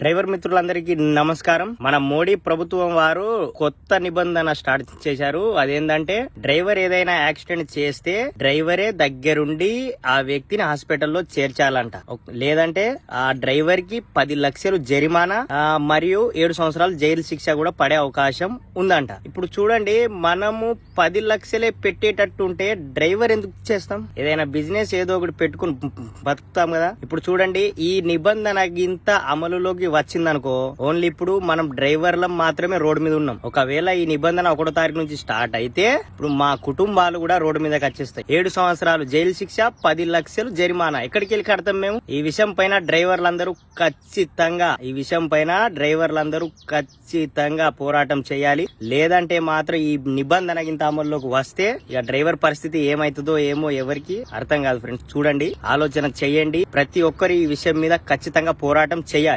Driver మిత్రులందరికీ నమస్కారం. మన మోడీ ప్రభుత్వం వారు కొత్త నిబంధన స్టార్ట్ చేశారు. అదేంటంటే డ్రైవర్ ఏదైనా యాక్సిడెంట్ చేస్తే డ్రైవరే దగ్గరుండి ఆ వ్యక్తిని హాస్పిటల్లో చేర్చాలంట. లేదంటే ఆ డ్రైవర్ కి 10 లక్షలు జరిమానా మరియు 7 సంవత్సరాలు జైలు శిక్ష కూడా పడే అవకాశం ఉందంట. ఇప్పుడు చూడండి, మనము 10 లక్షలే పెట్టేటట్టు ఉంటే డ్రైవర్ ఎందుకు చేస్తాం? ఏదైనా బిజినెస్ ఏదో ఒకటి పెట్టుకుని బతుకుతాం కదా. ఇప్పుడు చూడండి, ఈ నిబంధన గింత అమలులోకి వచ్చిందనుకో, ఓన్లీ ఇప్పుడు మనం డ్రైవర్లం మాత్రమే రోడ్డు మీద ఉన్నాం. ఒకవేళ ఈ నిబంధన 1వ తారీఖు నుంచి స్టార్ట్ అయితే ఇప్పుడు మా కుటుంబాలు కూడా రోడ్డు మీదకి వచ్చేస్తాయి. 7 సంవత్సరాలు జైలు శిక్ష, 10 లక్షలు జరిమానా. ఎక్కడికి వెళ్ళి కడతాం మేము? ఈ విషయం పైన డ్రైవర్లందరూ ఖచ్చితంగా పోరాటం చేయాలి. లేదంటే మాత్రం ఈ నిబంధన గింత అమల్లోకి వస్తే ఇక డ్రైవర్ పరిస్థితి ఏమైతుందో ఏమో ఎవరికి అర్థం కాదు. ఫ్రెండ్స్, చూడండి, ఆలోచన చేయండి. ప్రతి ఒక్కరు ఈ విషయం మీద ఖచ్చితంగా పోరాటం చేయాలి.